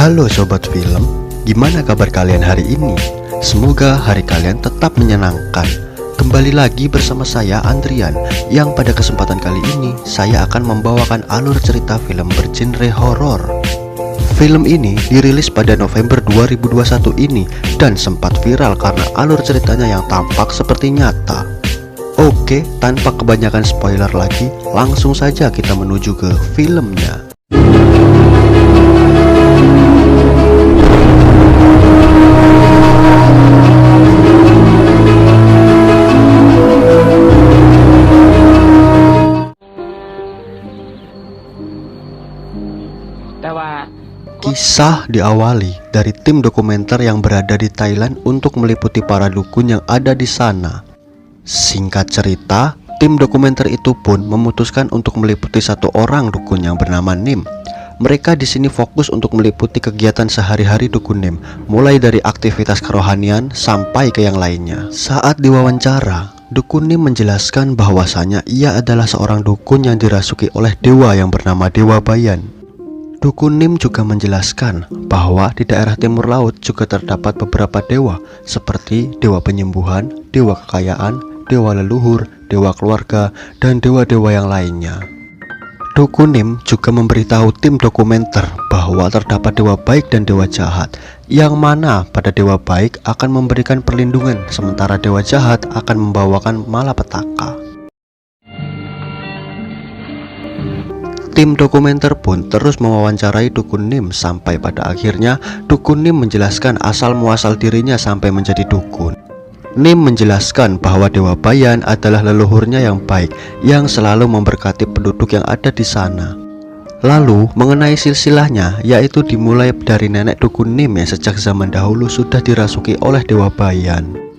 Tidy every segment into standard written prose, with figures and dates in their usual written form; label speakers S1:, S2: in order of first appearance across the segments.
S1: Halo Sobat Film, gimana kabar kalian hari ini? Semoga hari kalian tetap menyenangkan. Kembali lagi bersama saya Andrian, yang pada kesempatan kali ini saya akan membawakan alur cerita film bergenre horor. Film ini dirilis pada November 2021 ini dan sempat viral karena alur ceritanya yang tampak seperti nyata. Oke, tanpa kebanyakan spoiler lagi, langsung saja kita menuju ke filmnya. Kisah diawali dari tim dokumenter yang berada di Thailand untuk meliputi para dukun yang ada di sana. Singkat cerita, tim dokumenter itu pun memutuskan untuk meliputi satu orang dukun yang bernama Nim. Mereka di sini fokus untuk meliputi kegiatan sehari-hari dukun Nim, mulai dari aktivitas kerohanian sampai ke yang lainnya. Saat diwawancara, dukun Nim menjelaskan bahwasanya ia adalah seorang dukun yang dirasuki oleh dewa yang bernama Dewa Bayan. Dukun Nim juga menjelaskan bahwa di daerah timur laut juga terdapat beberapa dewa seperti dewa penyembuhan, dewa kekayaan, dewa leluhur, dewa keluarga, dan dewa-dewa yang lainnya. Dukun Nim juga memberitahu tim dokumenter bahwa terdapat dewa baik dan dewa jahat, yang mana pada dewa baik akan memberikan perlindungan, sementara dewa jahat akan membawakan malapetaka. Tim dokumenter pun terus mewawancarai dukun Nim sampai pada akhirnya dukun Nim menjelaskan asal muasal dirinya sampai menjadi dukun. Nim menjelaskan bahwa Dewa Bayan adalah leluhurnya yang baik yang selalu memberkati penduduk yang ada di sana. Lalu mengenai silsilahnya, yaitu dimulai dari nenek dukun Nim yang sejak zaman dahulu sudah dirasuki oleh Dewa Bayan.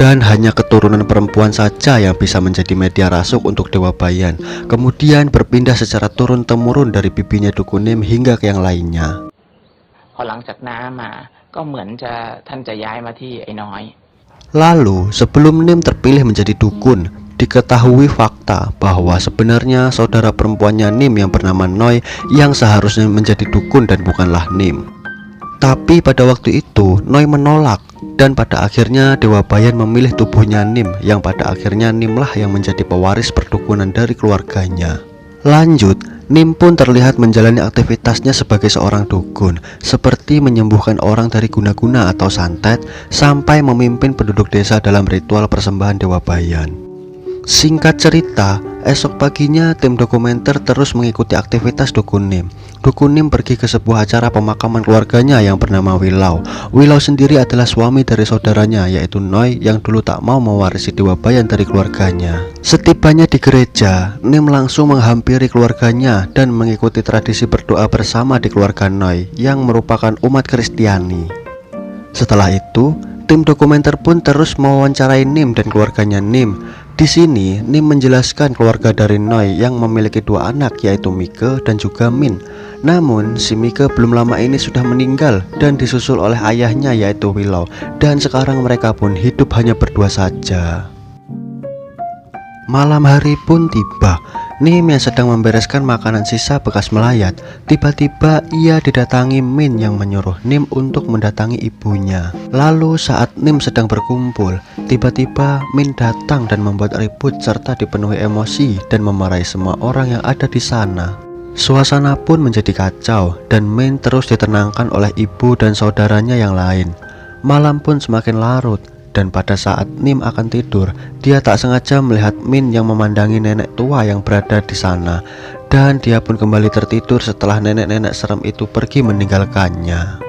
S1: Dan hanya keturunan perempuan saja yang bisa menjadi media rasuk untuk Dewa Bayan. Kemudian berpindah secara turun-temurun dari bibinya dukun Nim hingga ke yang lainnya. Lalu sebelum Nim terpilih menjadi dukun, diketahui fakta bahwa sebenarnya saudara perempuannya Nim yang bernama Noi yang seharusnya menjadi dukun dan bukanlah Nim. Tapi pada waktu itu Noi menolak, dan pada akhirnya Dewa Bayan memilih tubuhnya Nim, yang pada akhirnya Nim lah yang menjadi pewaris perdukunan dari keluarganya. Lanjut, Nim pun terlihat menjalani aktivitasnya sebagai seorang dukun, seperti menyembuhkan orang dari guna-guna atau santet, sampai memimpin penduduk desa dalam ritual persembahan Dewa Bayan. Singkat cerita, esok paginya tim dokumenter terus mengikuti aktivitas dukun Nim. Dukun Nim pergi ke sebuah acara pemakaman keluarganya yang bernama Wilau. Wilau sendiri adalah suami dari saudaranya, yaitu Noi, yang dulu tak mau mewarisi Dewa Bayan dari keluarganya. Setibanya di gereja, Nim langsung menghampiri keluarganya dan mengikuti tradisi berdoa bersama di keluarga Noi yang merupakan umat Kristiani. Setelah itu, tim dokumenter pun terus mewawancarai Nim dan keluarganya Nim. Di sini, Nim menjelaskan keluarga dari Noi yang memiliki dua anak, yaitu Mike dan juga Min. Namun, si Mike belum lama ini sudah meninggal dan disusul oleh ayahnya, yaitu Willow. Dan sekarang mereka pun hidup hanya berdua saja. Malam hari pun tiba. Nim yang sedang membereskan makanan sisa bekas melayat, tiba-tiba ia didatangi Min yang menyuruh Nim untuk mendatangi ibunya. Lalu saat Nim sedang berkumpul, tiba-tiba Min datang dan membuat ribut serta dipenuhi emosi dan memarahi semua orang yang ada di sana. Suasana pun menjadi kacau dan Min terus ditenangkan oleh ibu dan saudaranya yang lain. Malam pun semakin larut. Dan pada saat Nim akan tidur, dia tak sengaja melihat Min yang memandangi nenek tua yang berada di sana. Dan dia pun kembali tertidur setelah nenek-nenek serem itu pergi meninggalkannya.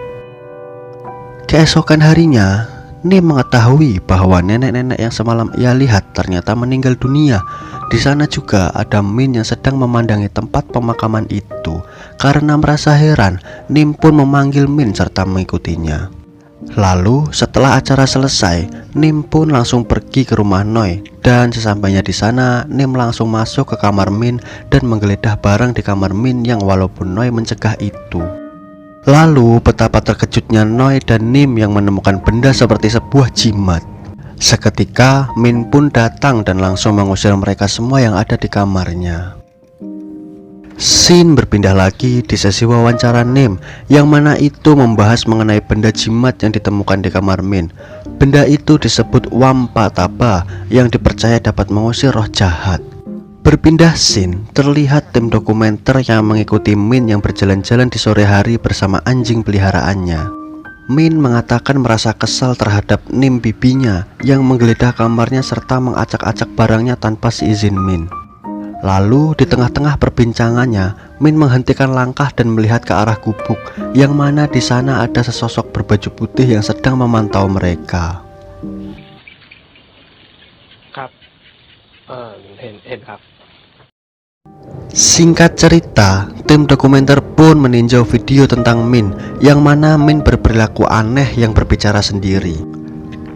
S1: Keesokan harinya, Nim mengetahui bahwa nenek-nenek yang semalam ia lihat ternyata meninggal dunia. Di sana juga ada Min yang sedang memandangi tempat pemakaman itu. Karena merasa heran, Nim pun memanggil Min serta mengikutinya. Lalu setelah acara selesai, Nim pun langsung pergi ke rumah Noi. Dan sesampainya di sana, Nim langsung masuk ke kamar Min dan menggeledah barang di kamar Min yang walaupun Noi mencegah itu. Lalu betapa terkejutnya Noi dan Nim yang menemukan benda seperti sebuah jimat. Seketika Min pun datang dan langsung mengusir mereka semua yang ada di kamarnya. Scene berpindah lagi di sesi wawancara Nim, yang mana itu membahas mengenai benda jimat yang ditemukan di kamar Min. Benda itu disebut Wampatapa yang dipercaya dapat mengusir roh jahat. Berpindah scene, terlihat tim dokumenter yang mengikuti Min yang berjalan-jalan di sore hari bersama anjing peliharaannya. Min mengatakan merasa kesal terhadap Nim bibinya yang menggeledah kamarnya serta mengacak-acak barangnya tanpa seizin Min. Lalu di tengah-tengah perbincangannya, Min menghentikan langkah dan melihat ke arah gubuk, yang mana di sana ada sesosok berbaju putih yang sedang memantau mereka.
S2: ครับเห็นครับ
S1: Singkat cerita, tim dokumenter pun meninjau video tentang Min, yang mana Min berperilaku aneh yang berbicara sendiri.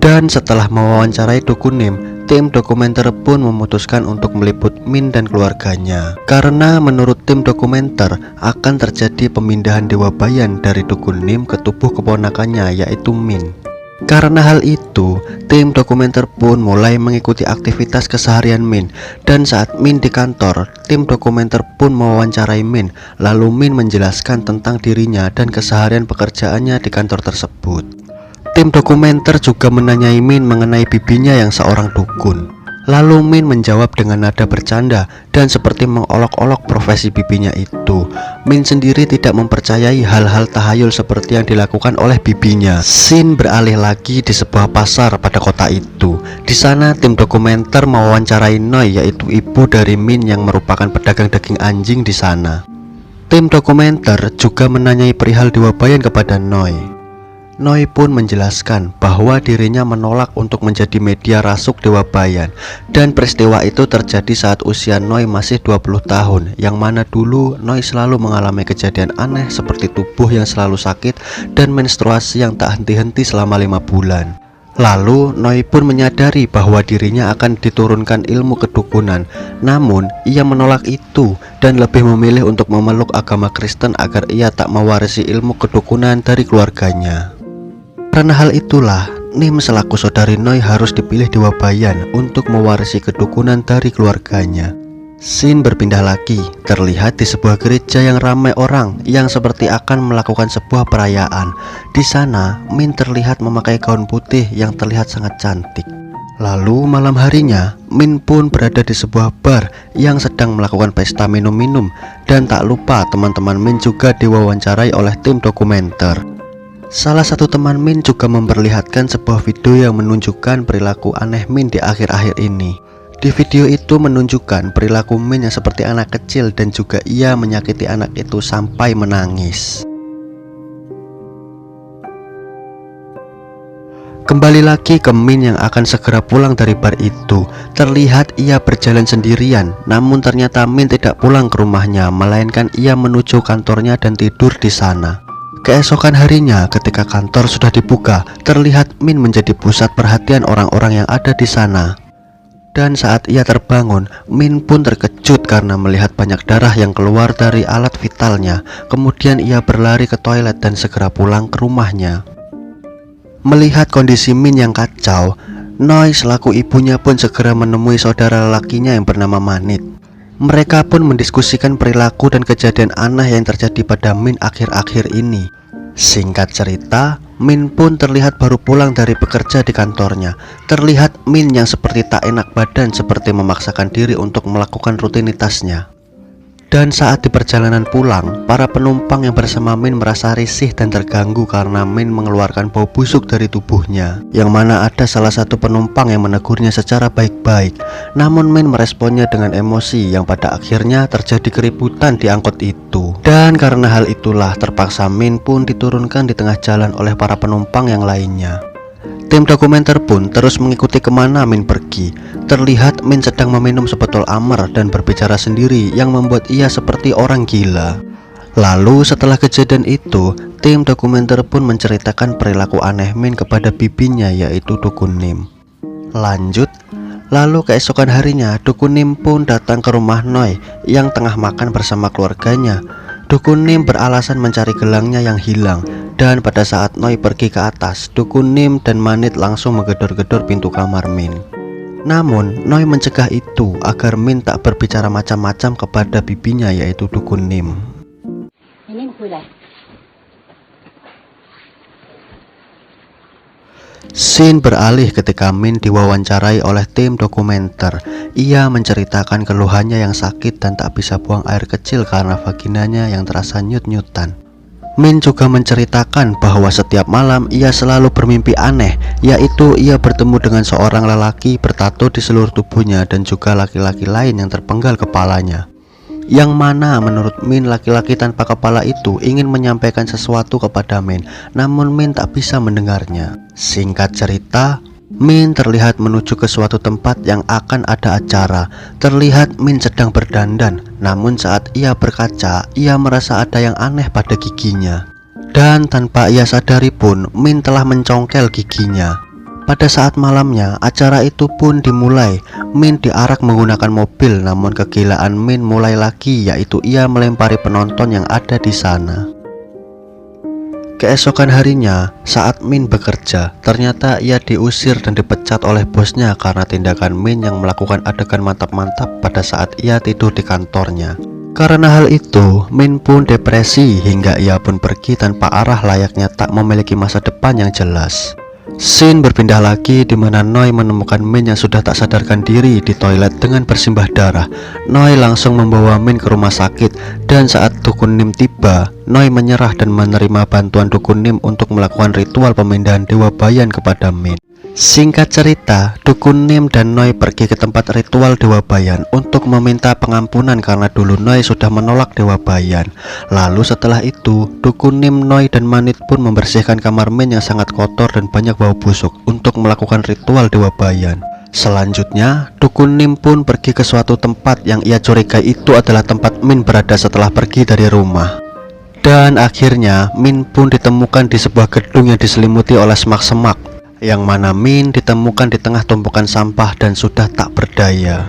S1: Dan setelah mewawancarai dukun Nim, tim dokumenter pun memutuskan untuk meliput Min dan keluarganya. Karena menurut tim dokumenter akan terjadi pemindahan dewa bayan dari dukun Nim ke tubuh keponakannya, yaitu Min. Karena hal itu, tim dokumenter pun mulai mengikuti aktivitas keseharian Min. Dan saat Min di kantor, tim dokumenter pun mewawancarai Min. Lalu Min menjelaskan tentang dirinya dan keseharian pekerjaannya di kantor tersebut. Tim dokumenter juga menanyai Min mengenai bibinya yang seorang dukun. Lalu Min menjawab dengan nada bercanda dan seperti mengolok-olok profesi bibinya itu. Min sendiri tidak mempercayai hal-hal tahayul seperti yang dilakukan oleh bibinya. Scene beralih lagi di sebuah pasar pada kota itu. Di sana tim dokumenter mewawancarai Noi, yaitu ibu dari Min yang merupakan pedagang daging anjing di sana. Tim dokumenter juga menanyai perihal dewa bayan kepada Noi. Noi pun menjelaskan bahwa dirinya menolak untuk menjadi media rasuk dewa bayan, dan peristiwa itu terjadi saat usia Noi masih 20 tahun, yang mana dulu Noi selalu mengalami kejadian aneh seperti tubuh yang selalu sakit dan menstruasi yang tak henti-henti selama 5 bulan. Lalu Noi pun menyadari bahwa dirinya akan diturunkan ilmu kedukunan, namun ia menolak itu dan lebih memilih untuk memeluk agama Kristen agar ia tak mewarisi ilmu kedukunan dari keluarganya. Karena hal itulah, Nim selaku saudari Noi harus dipilih dewa bayan untuk mewarisi kedukunan dari keluarganya. Scene berpindah lagi, terlihat di sebuah gereja yang ramai orang yang seperti akan melakukan sebuah perayaan. Di sana, Min terlihat memakai gaun putih yang terlihat sangat cantik. Lalu malam harinya, Min pun berada di sebuah bar yang sedang melakukan pesta minum-minum. Dan tak lupa teman-teman Min juga diwawancarai oleh tim dokumenter. Salah satu teman Min juga memperlihatkan sebuah video yang menunjukkan perilaku aneh Min di akhir-akhir ini. Di video itu menunjukkan perilaku Min yang seperti anak kecil dan juga ia menyakiti anak itu sampai menangis. Kembali lagi ke Min yang akan segera pulang dari bar itu. Terlihat ia berjalan sendirian, namun ternyata Min tidak pulang ke rumahnya, melainkan ia menuju kantornya dan tidur di sana. Keesokan harinya ketika kantor sudah dibuka, terlihat Min menjadi pusat perhatian orang-orang yang ada di sana. Dan saat ia terbangun, Min pun terkejut karena melihat banyak darah yang keluar dari alat vitalnya. Kemudian ia berlari ke toilet dan segera pulang ke rumahnya. Melihat kondisi Min yang kacau, Noi selaku ibunya pun segera menemui saudara lelakinya yang bernama Manit. Mereka pun mendiskusikan perilaku dan kejadian aneh yang terjadi pada Min akhir-akhir ini. Singkat cerita, Min pun terlihat baru pulang dari bekerja di kantornya. Terlihat Min yang seperti tak enak badan, seperti memaksakan diri untuk melakukan rutinitasnya. Dan saat di perjalanan pulang, para penumpang yang bersama Min merasa risih dan terganggu karena Min mengeluarkan bau busuk dari tubuhnya. Yang mana ada salah satu penumpang yang menegurnya secara baik-baik. Namun Min meresponnya dengan emosi yang pada akhirnya terjadi keributan di angkot itu. Dan karena hal itulah terpaksa Min pun diturunkan di tengah jalan oleh para penumpang yang lainnya. Tim dokumenter pun terus mengikuti kemana Min pergi. Terlihat Min sedang meminum sebotol amer dan berbicara sendiri yang membuat ia seperti orang gila. Lalu setelah kejadian itu, tim dokumenter pun menceritakan perilaku aneh Min kepada bibinya, yaitu Dukun Nim. Lanjut, lalu keesokan harinya Dukun Nim pun datang ke rumah Noi yang tengah makan bersama keluarganya. Dukun Nim beralasan mencari gelangnya yang hilang. Dan pada saat Noi pergi ke atas, Dukun Nim dan Manit langsung menggedor-gedor pintu kamar Min. Namun Noi mencegah itu agar Min tak berbicara macam-macam kepada bibinya, yaitu Dukun Nim. Scene beralih ketika Min diwawancarai oleh tim dokumenter. Ia menceritakan keluhannya yang sakit dan tak bisa buang air kecil karena vaginanya yang terasa nyut-nyutan. Min juga menceritakan bahwa setiap malam ia selalu bermimpi aneh, yaitu ia bertemu dengan seorang lelaki bertato di seluruh tubuhnya dan juga laki-laki lain yang terpenggal kepalanya. Yang mana menurut Min laki-laki tanpa kepala itu ingin menyampaikan sesuatu kepada Min, namun Min tak bisa mendengarnya. Singkat cerita, Min terlihat menuju ke suatu tempat yang akan ada acara. Terlihat Min sedang berdandan, namun saat ia berkaca, ia merasa ada yang aneh pada giginya. Dan tanpa ia sadari pun, Min telah mencongkel giginya. Pada saat malamnya, acara itu pun dimulai. Min diarak menggunakan mobil, namun kegilaan Min mulai lagi, yaitu ia melempari penonton yang ada di sana. Keesokan harinya, saat Min bekerja, ternyata ia diusir dan dipecat oleh bosnya karena tindakan Min yang melakukan adegan mantap-mantap pada saat ia tidur di kantornya. Karena hal itu, Min pun depresi hingga ia pun pergi tanpa arah layaknya tak memiliki masa depan yang jelas. Scene berpindah lagi di mana Noi menemukan Min yang sudah tak sadarkan diri di toilet dengan bersimbah darah. Noi langsung membawa Min ke rumah sakit, dan saat Dukun Nim tiba, Noi menyerah dan menerima bantuan Dukun Nim untuk melakukan ritual pemindahan Dewa Bayan kepada Min. Singkat cerita, Dukun Nim dan Noi pergi ke tempat ritual Dewa Bayan untuk meminta pengampunan karena dulu Noi sudah menolak Dewa Bayan. Lalu setelah itu, Dukun Nim, Noi dan Manit pun membersihkan kamar Min yang sangat kotor dan banyak bau busuk untuk melakukan ritual Dewa Bayan. Selanjutnya, Dukun Nim pun pergi ke suatu tempat yang ia curigai itu adalah tempat Min berada setelah pergi dari rumah. Dan akhirnya, Min pun ditemukan di sebuah gedung yang diselimuti oleh semak-semak, yang mana Min ditemukan di tengah tumpukan sampah dan sudah tak berdaya.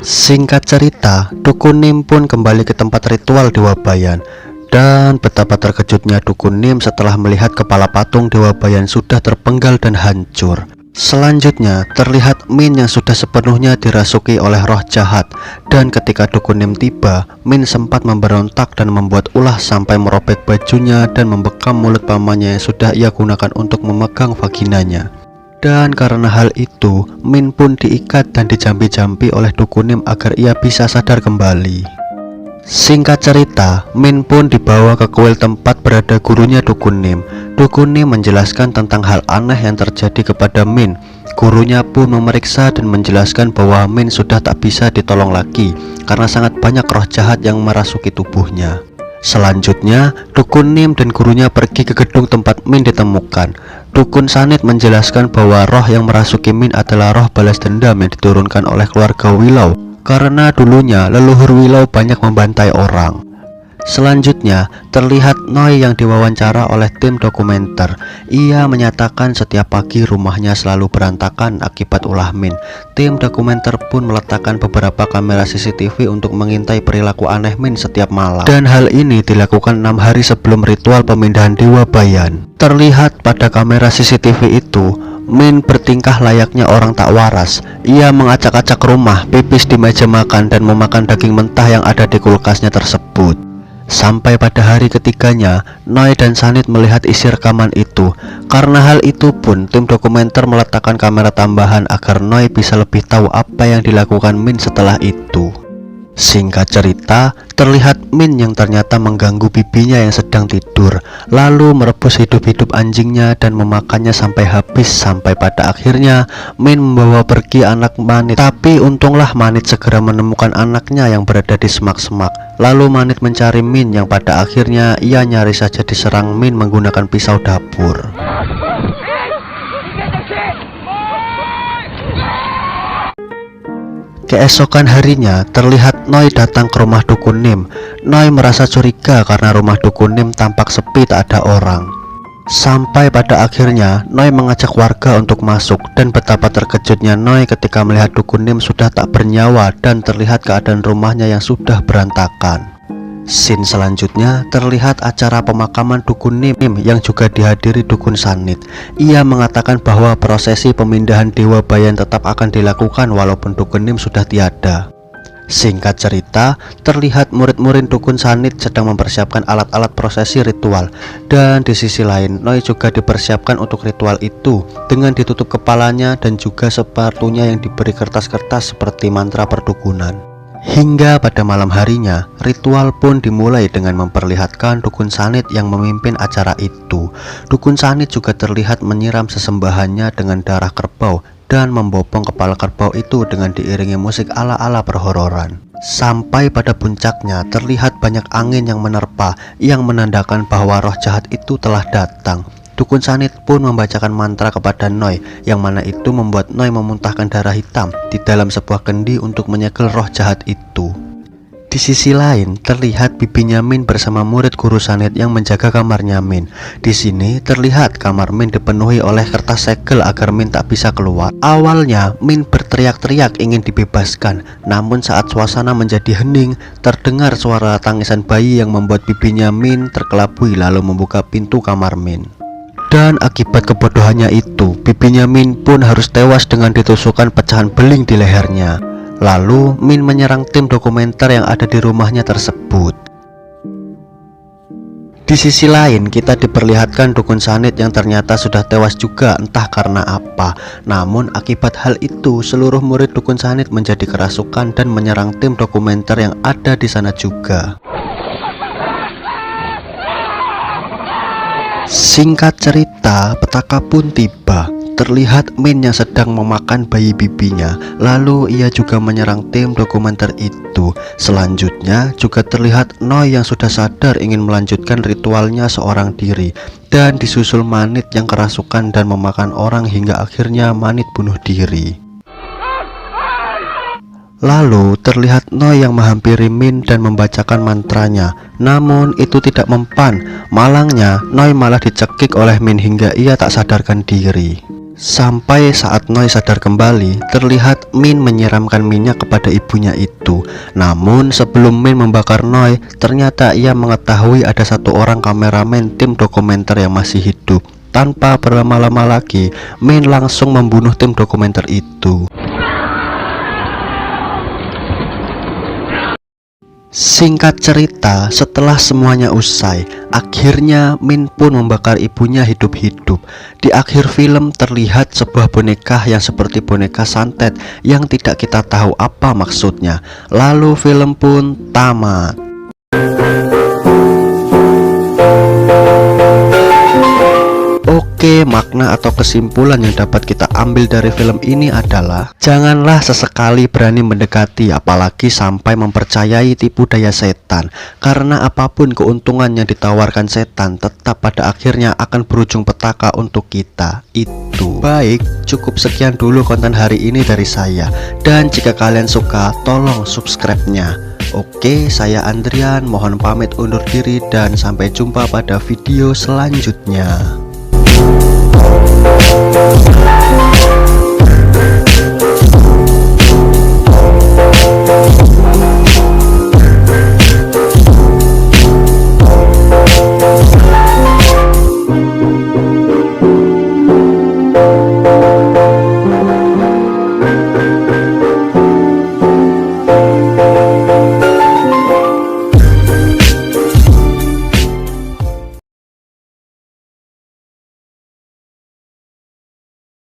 S1: Singkat cerita, Dukun Nim pun kembali ke tempat ritual Dewa Bayan. Dan betapa terkejutnya Dukun Nim setelah melihat kepala patung Dewa Bayan sudah terpenggal dan hancur. Selanjutnya, terlihat Min yang sudah sepenuhnya dirasuki oleh roh jahat. Dan ketika Dukun Nim tiba, Min sempat memberontak dan membuat ulah sampai merobek bajunya dan membekam mulut pamannya yang sudah ia gunakan untuk memegang vaginanya. Dan karena hal itu, Min pun diikat dan dijampi-jampi oleh Dukun Nim agar ia bisa sadar kembali. Singkat cerita, Min pun dibawa ke kuil tempat berada gurunya Dukun Nim. Dukun Nim menjelaskan tentang hal aneh yang terjadi kepada Min. Gurunya pun memeriksa dan menjelaskan bahwa Min sudah tak bisa ditolong lagi karena sangat banyak roh jahat yang merasuki tubuhnya. Selanjutnya, Dukun Nim dan gurunya pergi ke gedung tempat Min ditemukan. Dukun Sanit menjelaskan bahwa roh yang merasuki Min adalah roh balas dendam yang diturunkan oleh keluarga Willow, karena dulunya leluhur Willow banyak membantai orang. Selanjutnya, terlihat Noi yang diwawancara oleh tim dokumenter. Ia menyatakan setiap pagi rumahnya selalu berantakan akibat ulah Min. Tim dokumenter pun meletakkan beberapa kamera CCTV untuk mengintai perilaku aneh Min setiap malam. Dan hal ini dilakukan 6 hari sebelum ritual pemindahan Dewa Bayan. Terlihat pada kamera CCTV itu, Min bertingkah layaknya orang tak waras. Ia mengacak-acak rumah, pipis di meja makan, dan memakan daging mentah yang ada di kulkasnya tersebut. Sampai pada hari ketiganya, Noi dan Sanit melihat isi rekaman itu. Karena hal itu pun, tim dokumenter meletakkan kamera tambahan agar Noi bisa lebih tahu apa yang dilakukan Min setelah itu. Singkat cerita, terlihat Min yang ternyata mengganggu bibinya yang sedang tidur, lalu merebus hidup-hidup anjingnya dan memakannya sampai habis. Sampai pada akhirnya Min membawa pergi anak Manit. Tapi untunglah Manit segera menemukan anaknya yang berada di semak-semak. Lalu Manit mencari Min yang pada akhirnya ia nyaris saja diserang Min menggunakan pisau dapur. Keesokan harinya, terlihat Noi datang ke rumah Dukun Nim. Noi merasa curiga karena rumah Dukun Nim tampak sepi, tak ada orang. Sampai pada akhirnya, Noi mengajak warga untuk masuk, dan betapa terkejutnya Noi ketika melihat Dukun Nim sudah tak bernyawa dan terlihat keadaan rumahnya yang sudah berantakan. Scene selanjutnya terlihat acara pemakaman dukun Nim yang juga dihadiri dukun Sanit. Ia mengatakan bahwa prosesi pemindahan Dewa Bayan tetap akan dilakukan walaupun dukun Nim sudah tiada. Singkat cerita, terlihat murid-murid dukun Sanit sedang mempersiapkan alat-alat prosesi ritual. Dan di sisi lain, Noi juga dipersiapkan untuk ritual itu dengan ditutup kepalanya dan juga sepatunya yang diberi kertas-kertas seperti mantra perdukunan. Hingga pada malam harinya, ritual pun dimulai dengan memperlihatkan dukun Sanit yang memimpin acara itu. Dukun Sanit juga terlihat menyiram sesembahannya dengan darah kerbau dan membopong kepala kerbau itu dengan diiringi musik ala-ala perhororan. Sampai pada puncaknya terlihat banyak angin yang menerpa yang menandakan bahwa roh jahat itu telah datang. Dukun Sanit pun membacakan mantra kepada Noi, yang mana itu membuat Noi memuntahkan darah hitam di dalam sebuah kendi untuk menyegel roh jahat itu. Di sisi lain, terlihat bibinya Min bersama murid guru Sanit yang menjaga kamarnya Min. Di sini terlihat kamar Min dipenuhi oleh kertas segel agar Min tak bisa keluar. Awalnya Min berteriak-teriak ingin dibebaskan, namun saat suasana menjadi hening, terdengar suara tangisan bayi yang membuat bibinya Min terkelabui lalu membuka pintu kamar Min. Dan akibat kebodohannya itu, bibinya Min pun harus tewas dengan ditusukkan pecahan beling di lehernya. Lalu Min menyerang tim dokumenter yang ada di rumahnya tersebut. Di sisi lain, kita diperlihatkan dukun Sanit yang ternyata sudah tewas juga entah karena apa. Namun akibat hal itu, seluruh murid dukun Sanit menjadi kerasukan dan menyerang tim dokumenter yang ada di sana juga. Singkat cerita, petaka pun tiba. Terlihat Min yang sedang memakan bayi bibinya. Lalu ia juga menyerang tim dokumenter itu. Selanjutnya juga terlihat Noi yang sudah sadar ingin melanjutkan ritualnya seorang diri. Dan disusul Manit yang kerasukan dan memakan orang hingga akhirnya Manit bunuh diri. Lalu terlihat Noi yang menghampiri Min dan membacakan mantranya. Namun itu tidak mempan. Malangnya Noi malah dicekik oleh Min hingga ia tak sadarkan diri. Sampai saat Noi sadar kembali, terlihat Min menyiramkan minyak kepada ibunya itu. Namun sebelum Min membakar Noi, ternyata ia mengetahui ada satu orang kameramen tim dokumenter yang masih hidup. Tanpa berlama-lama lagi, Min langsung membunuh tim dokumenter itu. Singkat cerita, setelah semuanya usai, akhirnya Min pun membakar ibunya hidup-hidup. Di akhir film terlihat sebuah boneka yang seperti boneka santet yang tidak kita tahu apa maksudnya. Lalu film pun tamat. Oke, makna atau kesimpulan yang dapat kita ambil dari film ini adalah janganlah sesekali berani mendekati, apalagi sampai mempercayai tipu daya setan. Karena apapun keuntungan yang ditawarkan setan, tetap pada akhirnya akan berujung petaka untuk kita. Itu baik, cukup sekian dulu konten hari ini dari saya. Dan jika kalian suka, tolong subscribe-nya. Oke, saya Andrian, mohon pamit undur diri dan sampai jumpa pada video selanjutnya.